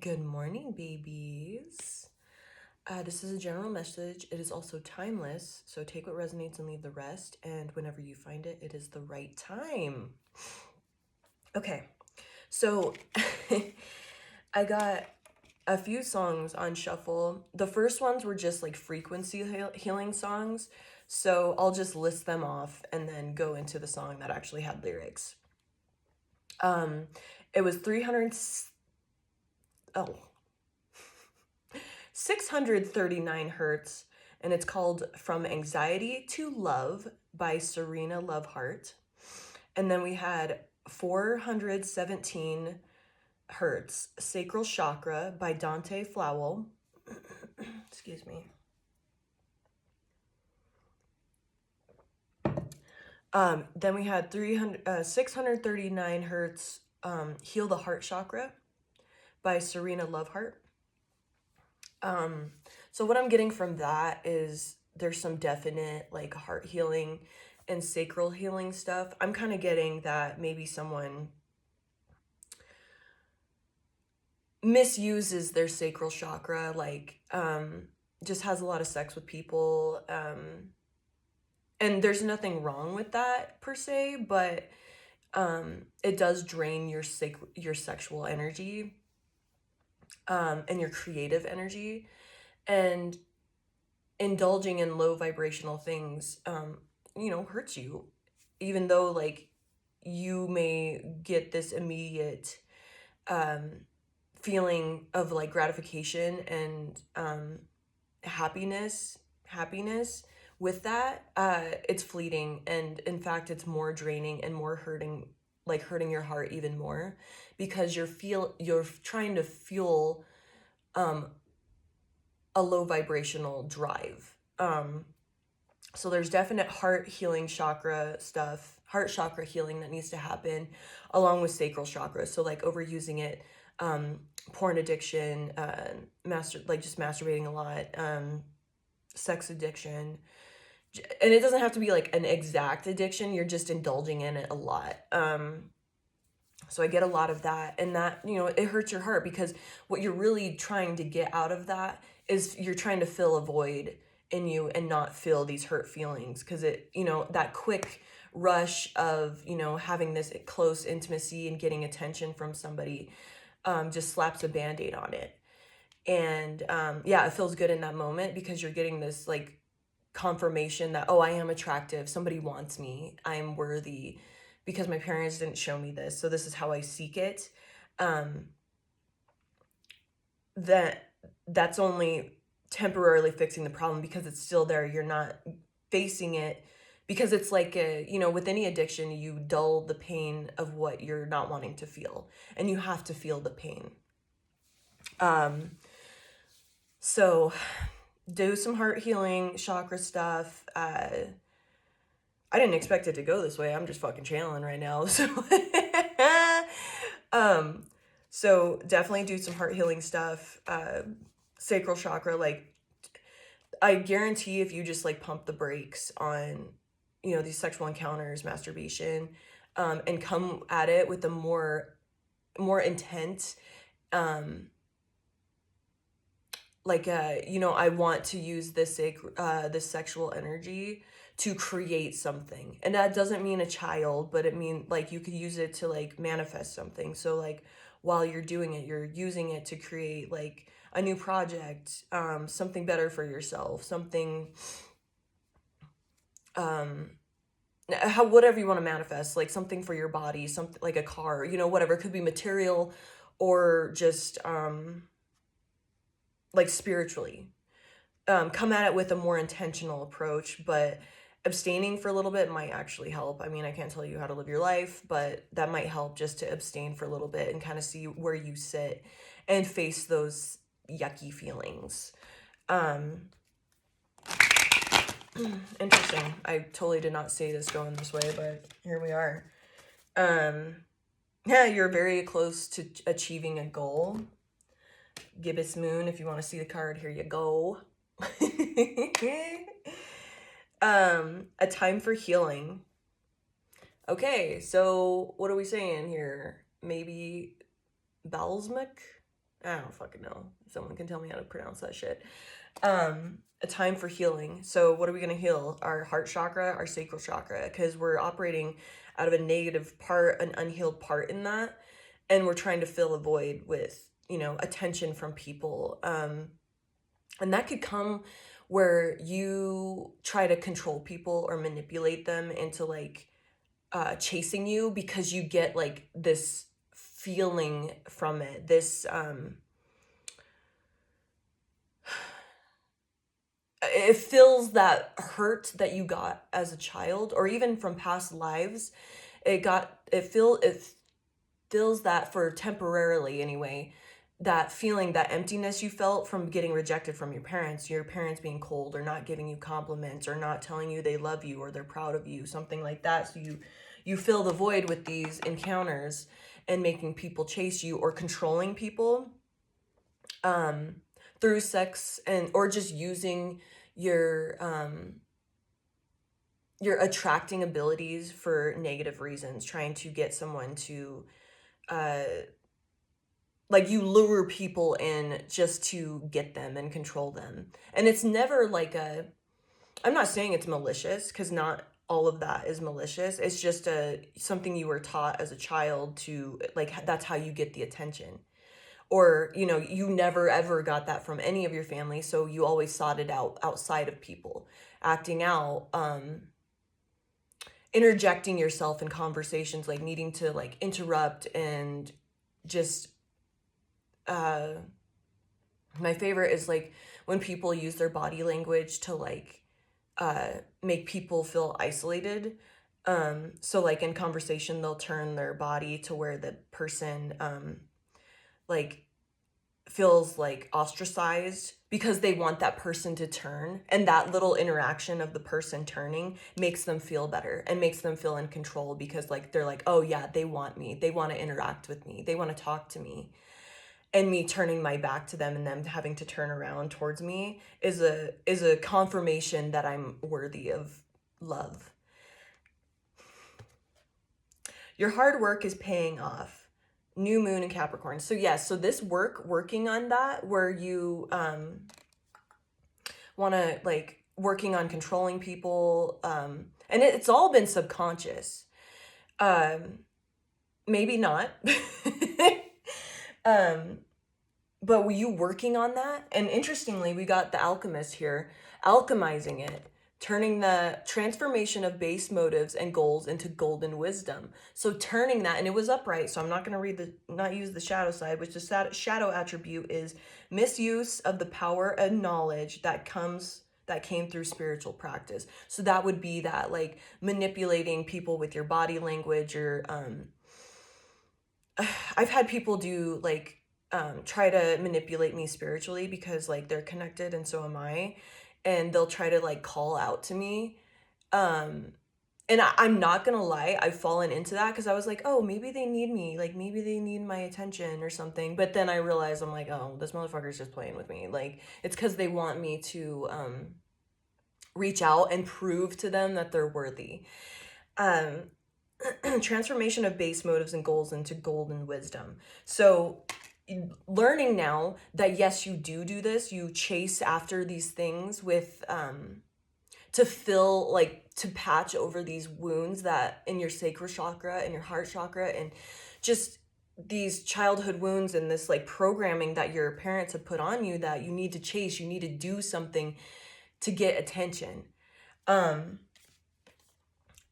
Good morning, babies. This is a general message. It is also timeless, so take what resonates and leave the rest. And whenever you find it, it is the right time. Okay, so I got a few songs on shuffle. The first ones were just like frequency healing songs, so I'll just list them off and then go into the song that actually had lyrics. It was 639 hertz, and it's called From Anxiety to Love by Serena Lovehart. And then we had 417 hertz, Sacral Chakra by Dante Flowell. Excuse me. Then we had 639 hertz, Heal the Heart Chakra by Serena Lovehart. So what I'm getting from that is there's some definite like heart healing and sacral healing stuff. I'm kind of getting that maybe someone misuses their sacral chakra, like just has a lot of sex with people, and there's nothing wrong with that per se, but it does drain your sexual energy, and your creative energy, and indulging in low vibrational things hurts you, even though like you may get this immediate feeling of like gratification and happiness with that. It's fleeting, and in fact it's more draining and more hurting your heart even more, because you're trying to fuel a low vibrational drive. So there's definite heart healing chakra stuff, heart chakra healing that needs to happen along with sacral chakra. So like overusing it, porn addiction, just masturbating a lot, sex addiction. And it doesn't have to be like an exact addiction, you're just indulging in it a lot. So I get a lot of that, and that, it hurts your heart, because what you're really trying to get out of that is you're trying to fill a void in you and not feel these hurt feelings, because it, that quick rush of, having this close intimacy and getting attention from somebody, just slaps a Band-Aid on it. And it feels good in that moment, because you're getting this like confirmation that, oh, I am attractive, somebody wants me, I am worthy, because my parents didn't show me this, so this is how I seek it. That's only temporarily fixing the problem, because it's still there. You're not facing it, because it's like with any addiction, you dull the pain of what you're not wanting to feel, and you have to feel the pain. So do some heart healing chakra stuff. I didn't expect it to go this way. I'm just fucking channeling right now. So definitely do some heart healing stuff. Sacral chakra, like I guarantee if you just like pump the brakes on, these sexual encounters, masturbation, and come at it with a more intent, I want to use this sexual energy to create something. And that doesn't mean a child, but it means like you could use it to like manifest something. So like while you're doing it, you're using it to create like a new project, something better for yourself, something, whatever you want to manifest, like something for your body, something like a car, whatever. It could be material or just like spiritually. Come at it with a more intentional approach, but abstaining for a little bit might actually help. I mean, I can't tell you how to live your life, but that might help just to abstain for a little bit and kind of see where you sit and face those yucky feelings. Interesting. I totally did not see this going this way, but here we are. You're very close to achieving a goal. Gibbous Moon, if you want to see the card, here you go. A time for healing. Okay, so what are we saying here? Maybe Balsamic? I don't fucking know. Someone can tell me how to pronounce that shit. A time for healing. So what are we going to heal? Our heart chakra, our sacral chakra, because we're operating out of a negative part, an unhealed part in that. And we're trying to fill a void with, you know, attention from people. And that could come where you try to control people or manipulate them into like chasing you because you get like this feeling from it, this it fills that hurt that you got as a child or even from past lives. It fills that for temporarily anyway, that feeling, that emptiness you felt from getting rejected from your parents being cold or not giving you compliments or not telling you they love you or they're proud of you, something like that. So you fill the void with these encounters and making people chase you or controlling people through sex and or just using your attracting abilities for negative reasons, trying to get someone to like you lure people in just to get them and control them. And it's never like I'm not saying it's malicious because not all of that is malicious. It's just something you were taught as a child to like, that's how you get the attention. Or, you know, you never ever got that from any of your family. So you always sought it out outside of people, acting out, interjecting yourself in conversations, like needing to like interrupt and just my favorite is like when people use their body language to like make people feel isolated. So like in conversation they'll turn their body to where the person like feels like ostracized because they want that person to turn, and that little interaction of the person turning makes them feel better and makes them feel in control because like they're like, oh yeah, they want me, they want to interact with me, they want to talk to me. And me turning my back to them and them having to turn around towards me is a confirmation that I'm worthy of love. Your hard work is paying off. New moon in Capricorn. So yes, so this working on that, where you want to like working on controlling people, and it's all been subconscious. Maybe not. But were you working on that? And interestingly, we got the alchemist here, alchemizing it, turning the transformation of base motives and goals into golden wisdom. So turning that, and it was upright. So I'm not going to not use the shadow side, which the shadow attribute is misuse of the power and knowledge that came through spiritual practice. So that would be that like manipulating people with your body language or, I've had people do like, try to manipulate me spiritually because like they're connected and so am I, and they'll try to like call out to me, and I'm not gonna lie, I've fallen into that because I was like, oh, maybe they need me, like maybe they need my attention or something, but then I realized I'm like, oh, this motherfucker's just playing with me, like it's because they want me to reach out and prove to them that they're worthy. Transformation of base motives and goals into golden wisdom. So learning now that yes, you do this, you chase after these things with to fill, like to patch over these wounds that in your sacral chakra and your heart chakra, and just these childhood wounds and this like programming that your parents have put on you that you need to chase, you need to do something to get attention.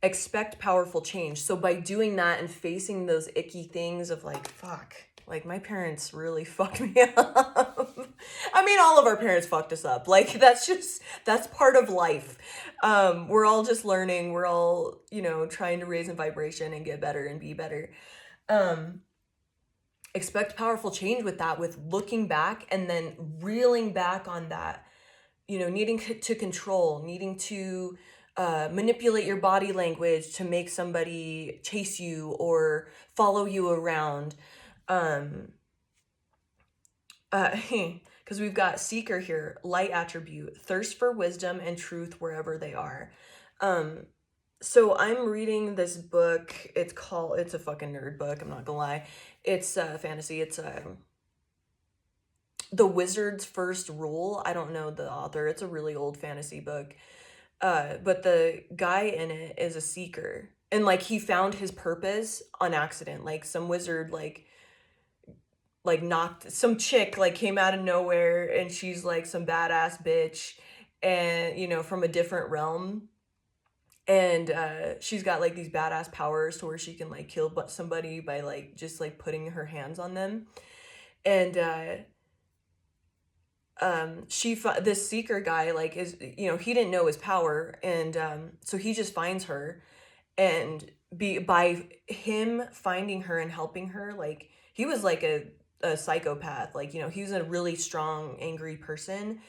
Expect powerful change. So by doing that and facing those icky things of like, fuck, like my parents really fucked me up. I mean, all of our parents fucked us up. Like that's part of life. We're all just learning. We're all, you know, trying to raise in vibration and get better and be better. Expect powerful change with that, with looking back and then reeling back on that, you know, needing to control, needing to manipulate your body language to make somebody chase you or follow you around. Because we've got seeker here, light attribute, thirst for wisdom and truth wherever they are. So I'm reading this book. It's a fucking nerd book, I'm not gonna lie. It's fantasy. It's the wizard's first rule, I don't know the author, it's a really old fantasy book, but the guy in it is a seeker, and like he found his purpose on accident. Like some wizard like knocked some chick, like came out of nowhere, and she's like some badass bitch, and you know, from a different realm, and she's got like these badass powers to where she can like kill somebody by like just like putting her hands on them. And this seeker guy like is, you know, he didn't know his power, and so he just finds her, and by him finding her and helping her, like he was like a psychopath, like, you know, he was a really strong angry person,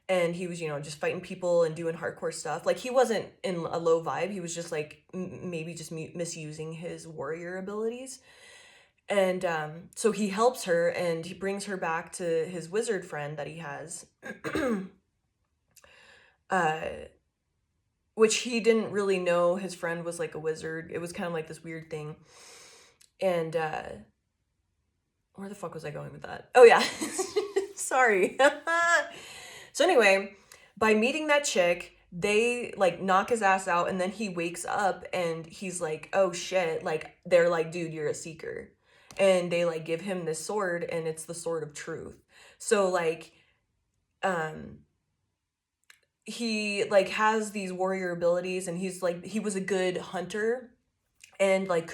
and he was, you know, just fighting people and doing hardcore stuff. Like he wasn't in a low vibe, he was just like maybe just misusing his warrior abilities. And so he helps her and he brings her back to his wizard friend that he has, uh, which he didn't really know his friend was like a wizard. It was kind of like this weird thing. And where the fuck was I going with that? Oh yeah. Sorry. So anyway, by meeting that chick, they like knock his ass out, and then he wakes up and he's like, oh shit, like they're like, dude, you're a seeker. And they like give him this sword, and it's the sword of truth. So like um he like has these warrior abilities, and he's like, he was a good hunter, and like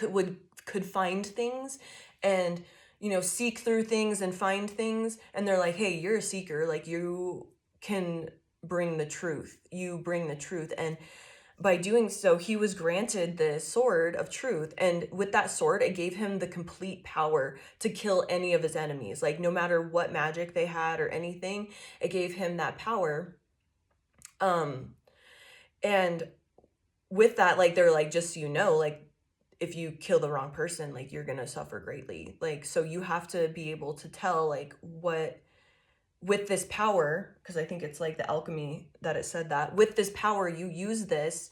could find things, and you know, seek through things and find things, and they're like, hey, you're a seeker, like you can bring the truth, you bring the truth. And by doing so, he was granted the sword of truth, and with that sword it gave him the complete power to kill any of his enemies, like no matter what magic they had or anything, it gave him that power. And with that, like they're like, just so you know, like if you kill the wrong person, like you're gonna suffer greatly. Like, so you have to be able to tell like what, with this power, because I think it's like the alchemy that it said that with this power you use this,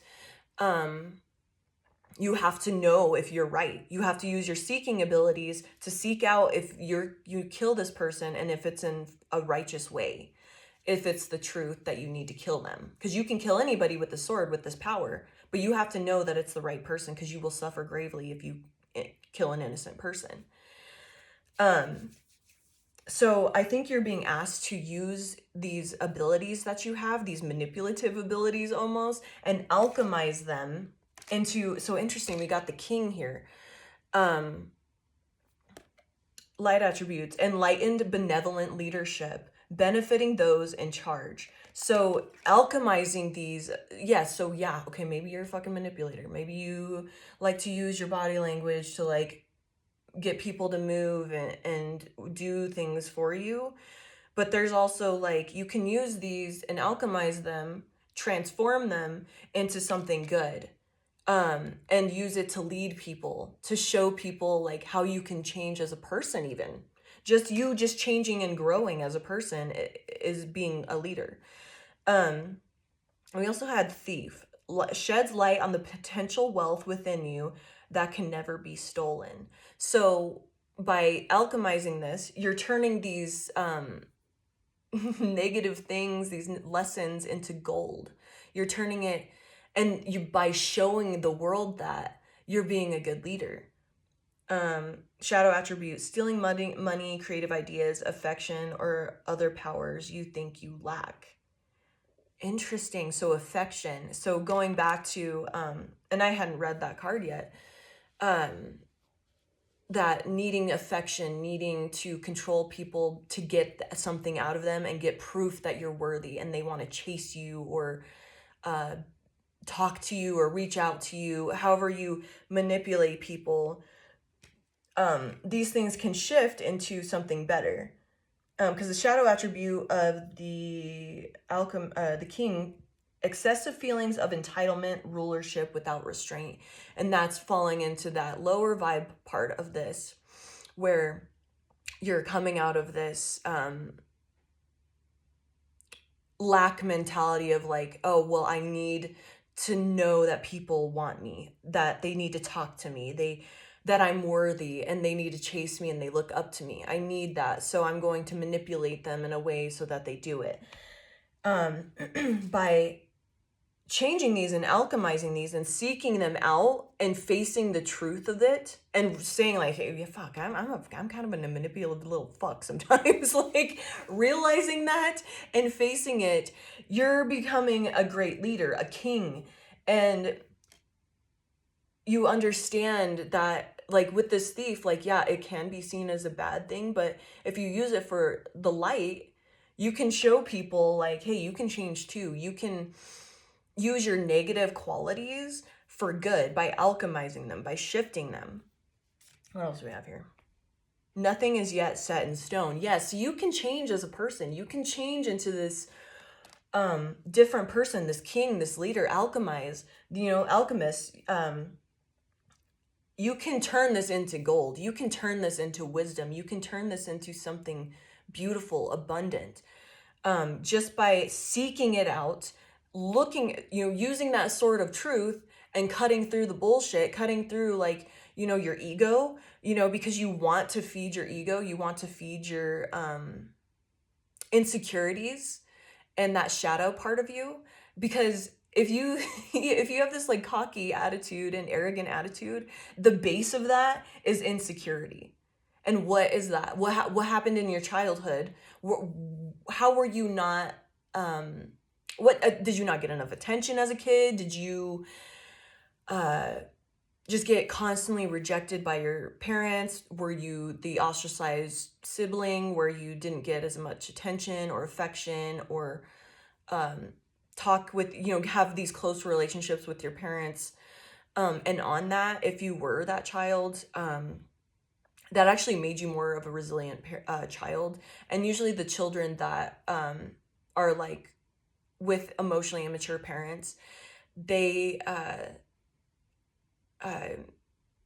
you have to know if you're right. You have to use your seeking abilities to seek out if you kill this person, and if it's in a righteous way, if it's the truth that you need to kill them, because you can kill anybody with the sword with this power, but you have to know that it's the right person, because you will suffer gravely if you kill an innocent person. So I think you're being asked to use these abilities that you have, these manipulative abilities almost, and alchemize them into, so interesting, we got the king here. Light attributes: enlightened, benevolent leadership, benefiting those in charge. So alchemizing these, yes, so yeah, okay, maybe you're a fucking manipulator. Maybe you like to use your body language to like get people to move and do things for you. But there's also like, you can use these and alchemize them, transform them into something good, and use it to lead people, to show people like how you can change as a person. Even just changing and growing as a person is being a leader. We also had thief, sheds light on the potential wealth within you that can never be stolen. So by alchemizing this, you're turning these negative things, these lessons, into gold. You're turning it, and you, by showing the world that, you're being a good leader. Shadow attributes: stealing money, creative ideas, affection, or other powers you think you lack. Interesting. So affection. So going back to, and I hadn't read that card yet, that needing affection, needing to control people to get something out of them and get proof that you're worthy, and they want to chase you or talk to you or reach out to you, however you manipulate people. These things can shift into something better. Because the shadow attribute of the king: excessive feelings of entitlement, rulership without restraint. And that's falling into that lower vibe part of this, where you're coming out of this lack mentality of like, oh, well, I need to know that people want me, that they need to talk to me, that I'm worthy and they need to chase me and they look up to me. I need that. So I'm going to manipulate them in a way so that they do it. By changing these and alchemizing these and seeking them out and facing the truth of it and saying like, hey, yeah, fuck, I'm kind of a manipulative little fuck sometimes. Like realizing that and facing it, you're becoming a great leader, a king. And you understand that like with this thief, like, yeah, it can be seen as a bad thing, but if you use it for the light, you can show people like, hey, you can change too. You can use your negative qualities for good by alchemizing them, by shifting them. What else do we have here? Nothing is yet set in stone. Yes, you can change as a person. You can change into this different person, this king, this leader, alchemize, alchemist. You can turn this into gold. You can turn this into wisdom. You can turn this into something beautiful, abundant. Just by seeking it out, looking, using that sword of truth and cutting through the bullshit, cutting through like, your ego, because you want to feed your ego, you want to feed your insecurities and that shadow part of you. Because if you if you have this like cocky attitude and arrogant attitude, the base of that is insecurity. And what is that? What happened in your childhood? How were you not what did you not get enough attention as a kid? Did you just get constantly rejected by your parents? Were you the ostracized sibling where you didn't get as much attention or affection or talk with, have these close relationships with your parents? And on that, if you were that child, that actually made you more of a resilient child. And usually the children that are like with emotionally immature parents, they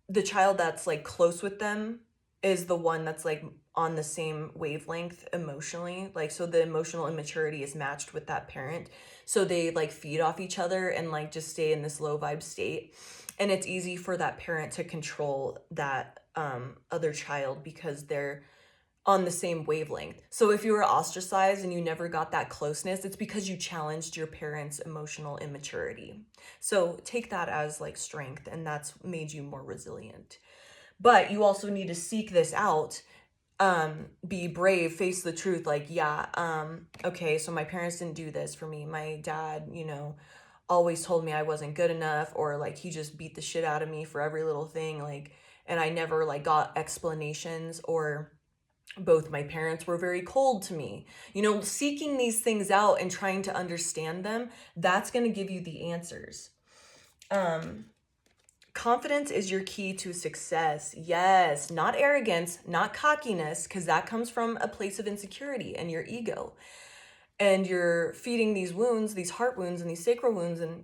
the child that's like close with them is the one that's like on the same wavelength emotionally. Like, so the emotional immaturity is matched with that parent. So they like feed off each other and like just stay in this low vibe state. And it's easy for that parent to control that other child because they're on the same wavelength. So if you were ostracized and you never got that closeness, it's because you challenged your parents' emotional immaturity. So take that as like strength, and that's made you more resilient. But you also need to seek this out, be brave, face the truth. Like, yeah, okay, so my parents didn't do this for me. My dad, always told me I wasn't good enough, or like he just beat the shit out of me for every little thing. Like, and I never like got explanations, or both my parents were very cold to me. Seeking these things out and trying to understand them, that's going to give you the answers. Confidence is your key to success. Yes, not arrogance, not cockiness, because that comes from a place of insecurity and your ego. And you're feeding these wounds, these heart wounds and these sacral wounds and,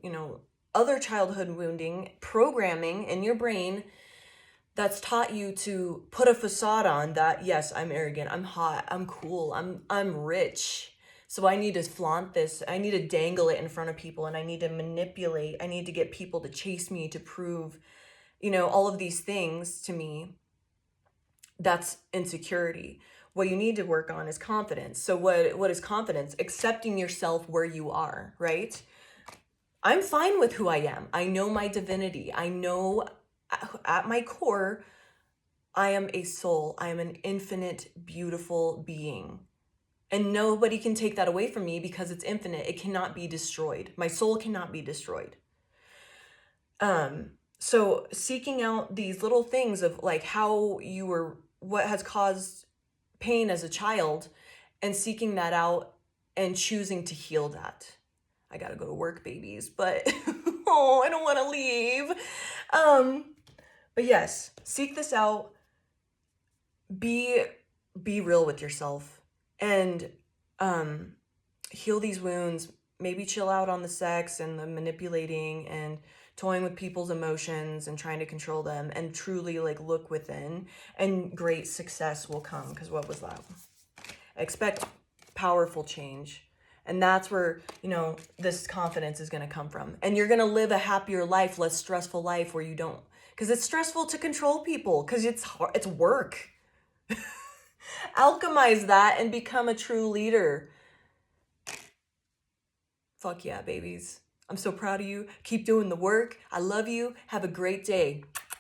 other childhood wounding, programming in your brain that's taught you to put a facade on that, yes, I'm arrogant, I'm hot, I'm cool, I'm rich. So I need to flaunt this. I need to dangle it in front of people, and I need to manipulate. I need to get people to chase me, to prove, all of these things to me. That's insecurity. What you need to work on is confidence. So what is confidence? Accepting yourself where you are, right? I'm fine with who I am. I know my divinity. I know at my core, I am a soul. I am an infinite, beautiful being. And nobody can take that away from me because it's infinite. It cannot be destroyed. My soul cannot be destroyed. So seeking out these little things of like how you were, what has caused pain as a child, and seeking that out and choosing to heal that. I gotta go to work, babies, but oh, I don't want to leave. But yes, seek this out. Be real with yourself and heal these wounds. Maybe chill out on the sex and the manipulating and toying with people's emotions and trying to control them, and truly like look within, and great success will come. Because what was that? Expect powerful change. And that's where, this confidence is going to come from. And you're going to live a happier life, less stressful life, where you don't because it's stressful to control people, because it's work. Alchemize that and become a true leader. Fuck yeah, babies. I'm so proud of you. Keep doing the work. I love you. Have a great day.